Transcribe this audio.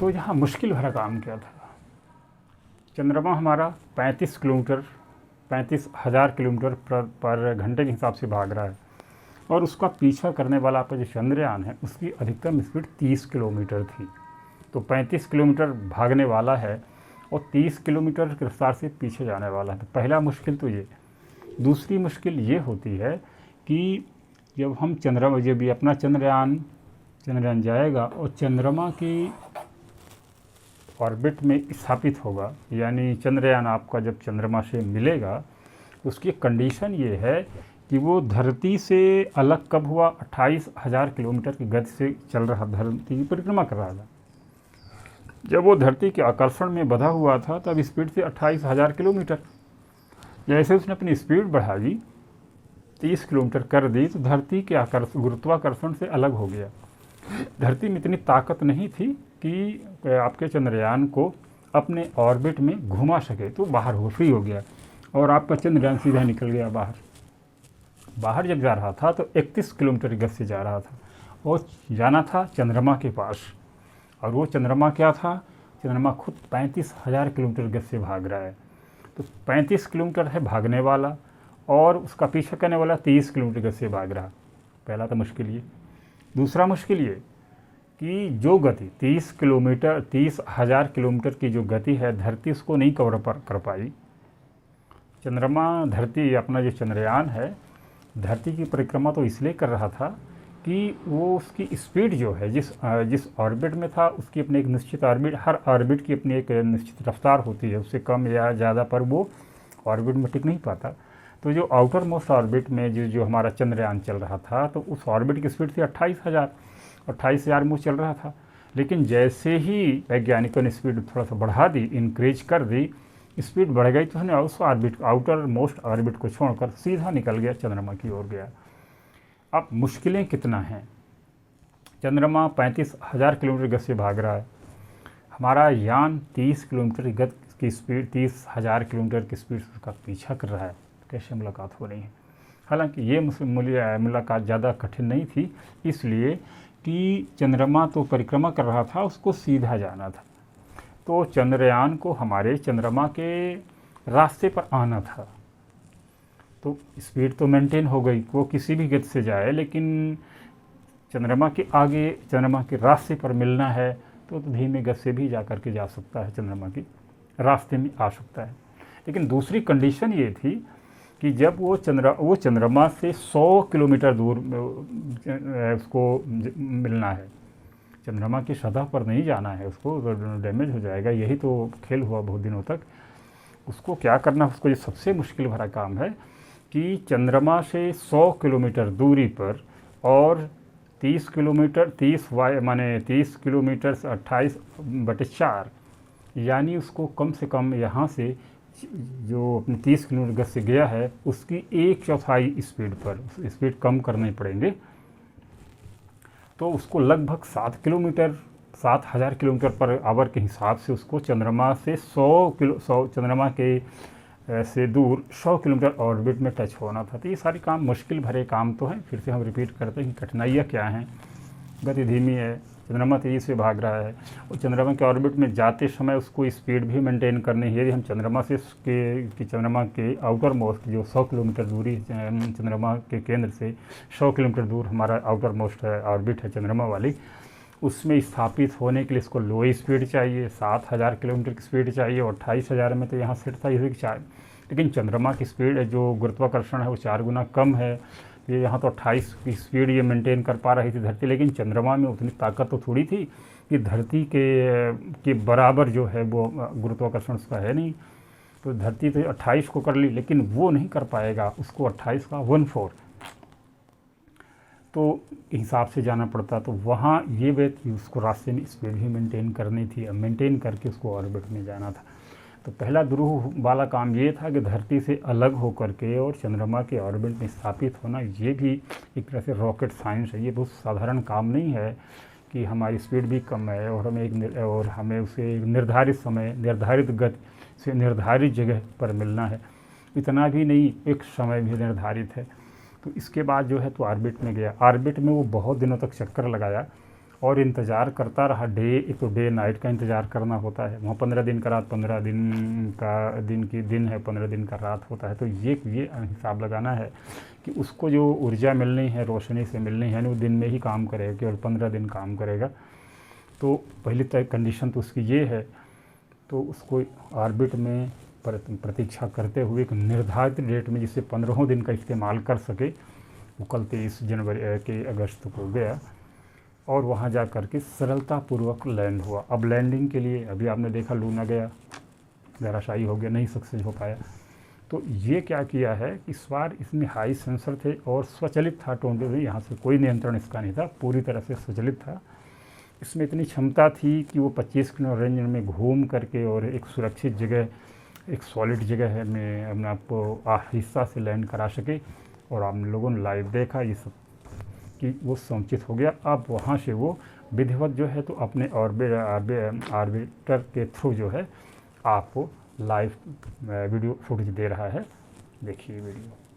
तो यहाँ मुश्किल भरा काम क्या था। चंद्रमा हमारा 35,000 किलोमीटर पर घंटे के हिसाब से भाग रहा है, और उसका पीछा करने वाला आपका जो चंद्रयान है उसकी अधिकतम स्पीड 30 किलोमीटर थी। तो 35 किलोमीटर भागने वाला है और 30 किलोमीटर की रफ्तार से पीछे जाने वाला है। तो पहला मुश्किल तो ये। दूसरी मुश्किल ये होती है कि जब हम जब ये अपना चंद्रयान जाएगा और चंद्रमा की ऑर्बिट में स्थापित होगा, यानी चंद्रयान आपका जब चंद्रमा से मिलेगा, उसकी कंडीशन ये है कि वो धरती से अलग कब हुआ। 28,000 किलोमीटर की गति से चल रहा, धरती की परिक्रमा कर रहा था। जब वो धरती के आकर्षण में बंधा हुआ था तब स्पीड से 28,000 किलोमीटर। जैसे उसने अपनी स्पीड बढ़ा दी, 30 किलोमीटर कर दी, तो धरती के गुरुत्वाकर्षण से अलग हो गया। धरती में इतनी ताकत नहीं थी कि आपके चंद्रयान को अपने ऑर्बिट में घुमा सके, तो बाहर फ्री हो गया और आपका चंद्रयान सीधा निकल गया बाहर। जब जा रहा था तो 31 किलोमीटर की गति से जा रहा था और जाना था चंद्रमा के पास। और वो चंद्रमा क्या था, चंद्रमा खुद 35,000 किलोमीटर गति से भाग रहा है। तो 35 किलोमीटर है भागने वाला और उसका पीछा करने वाला 30 किलोमीटर गति से भाग रहा। पहला तो मुश्किल ये। दूसरा मुश्किल ये कि जो गति 30,000 किलोमीटर की जो गति है, धरती उसको नहीं कवर कर पाई। चंद्रमा धरती अपना जो चंद्रयान है धरती की परिक्रमा तो इसलिए कर रहा था कि वो उसकी स्पीड जो है जिस ऑर्बिट में था उसकी अपनी एक निश्चित ऑर्बिट, हर ऑर्बिट की अपनी एक निश्चित रफ्तार होती है, उससे कम या ज़्यादा पर वो ऑर्बिट में टिक नहीं पाता। तो जो आउटर मोस्ट ऑर्बिट में जो हमारा चंद्रयान चल रहा था, तो उस ऑर्बिट की स्पीड थी 28,000 में वो चल रहा था। लेकिन जैसे ही वैज्ञानिकों ने स्पीड थोड़ा सा बढ़ा दी, इंक्रीज कर दी, स्पीड बढ़ गई, तो उसने उस ऑर्बिट, आउटर मोस्ट ऑर्बिट को छोड़कर सीधा निकल गया, चंद्रमा की ओर गया। अब मुश्किलें कितना हैं। चंद्रमा 35,000 किलोमीटर गति से भाग रहा है, हमारा यान 30 किलोमीटर की गति की स्पीड, 30,000 किलोमीटर की स्पीड से उसका पीछा कर रहा है। कैसे मुलाकात हो रही है। हालांकि ये मुलाकात ज़्यादा कठिन नहीं थी, इसलिए कि चंद्रमा तो परिक्रमा कर रहा था, उसको सीधा जाना था। तो चंद्रयान को हमारे चंद्रमा के रास्ते पर आना था। तो स्पीड तो मेंटेन हो गई, वो किसी भी गति से जाए, लेकिन चंद्रमा के आगे, चंद्रमा के रास्ते पर मिलना है तो धीमे गति से भी जा कर के जा सकता है, चंद्रमा के रास्ते में आ सकता है। लेकिन दूसरी कंडीशन ये थी कि जब वो चंद्रमा से 100 किलोमीटर दूर उसको मिलना है, चंद्रमा की सतह पर नहीं जाना है, उसको डैमेज हो जाएगा। यही तो खेल हुआ बहुत दिनों तक। उसको क्या करना, उसको ये सबसे मुश्किल भरा काम है कि चंद्रमा से 100 किलोमीटर दूरी पर और 30 किलोमीटर 30 किलोमीटर से 28/4, यानी उसको कम से कम यहाँ से जो अपने 30 किलोमीटर गति से गया है उसकी 1/4 स्पीड पर स्पीड कम करने पड़ेंगे। तो उसको लगभग 7,000 किलोमीटर पर आवर के हिसाब से उसको चंद्रमा से 100 चंद्रमा के से दूर 100 किलोमीटर ऑर्बिट में टच होना था। तो ये सारे काम मुश्किल भरे काम तो हैं। फिर से हम रिपीट करते हैं कि कठिनाइयाँ क्या हैं। गति धीमी है, चंद्रमा तेज़ी से भाग रहा है और चंद्रमा के ऑर्बिट में जाते समय उसको स्पीड भी मेंटेन करनी है। यदि हम चंद्रमा के आउटर मोस्ट जो 100 किलोमीटर दूरी, चंद्रमा के केंद्र से 100 किलोमीटर दूर हमारा आउटर मोस्ट ऑर्बिट है चंद्रमा वाली, उसमें स्थापित होने के लिए इसको लो स्पीड चाहिए, 7,000 किलोमीटर की स्पीड चाहिए और 28,000 में तो यहाँ सेट था इसी की। लेकिन चंद्रमा की स्पीड जो गुरुत्वाकर्षण है वो 4 गुना कम है। ये यहाँ तो 28 की स्पीड ये मेंटेन कर पा रही थी धरती, लेकिन चंद्रमा में उतनी ताकत तो थोड़ी थी कि धरती के बराबर जो है वो गुरुत्वाकर्षण उसका है नहीं। तो धरती तो 28 को कर ली, लेकिन वो नहीं कर पाएगा, उसको 28 का 1/4 तो हिसाब से जाना पड़ता। तो वहाँ ये बात कि उसको रास्ते में स्पीड भी मेंटेन करनी थी, मेंटेन करके उसको ऑर्बिट में जाना था। तो पहला दुरूह वाला काम ये था कि धरती से अलग होकर के और चंद्रमा के ऑर्बिट में स्थापित होना। ये भी एक तरह से रॉकेट साइंस है, ये बहुत साधारण काम नहीं है कि हमारी स्पीड भी कम है और हमें उसे निर्धारित समय, निर्धारित गति से निर्धारित जगह पर मिलना है, इतना भी नहीं, एक समय भी निर्धारित है। तो इसके बाद जो है तो ऑर्बिट में गया। ऑर्बिट में वो बहुत दिनों तक चक्कर लगाया और इंतज़ार करता रहा। एक तो डे नाइट का इंतज़ार करना होता है, वहाँ 15 दिन का रात, 15 दिन का दिन है, 15 दिन का रात होता है। तो ये हिसाब लगाना है कि उसको जो ऊर्जा मिलनी है, रोशनी से मिलनी है, वो दिन में ही काम करेगा, केवल 15 दिन काम करेगा। तो पहली तय कंडीशन तो उसकी ये है। तो उसको ऑर्बिट में प्रतीक्षा करते हुए एक निर्धारित डेट में, जिससे 15 दिन का इस्तेमाल कर सके, वो कल 23 जनवरी के अगस्त को गया और वहाँ जा कर के सरलतापूर्वक लैंड हुआ। अब लैंडिंग के लिए अभी आपने देखा लूना गया, धराशायी हो गया, नहीं सक्सेस हो पाया। तो ये क्या किया है कि इस बार इसमें हाई सेंसर थे और स्वचालित था। यहाँ से कोई नियंत्रण इसका नहीं था, पूरी तरह से स्वचालित था। इसमें इतनी क्षमता थी कि वो 25 किलोमीटर रेंज में घूम करके और एक सुरक्षित जगह, एक सॉलिड जगह है में अपने आपको आहिस्ता से लैंड करा सके। और आप लोगों ने लाइव देखा ये सब कि वो समुचित हो गया। अब वहाँ से वो विधिवत जो है तो अपने ऑर्बिटर के थ्रू जो है आपको लाइव वीडियो फुटेज दे रहा है। देखिए वीडियो।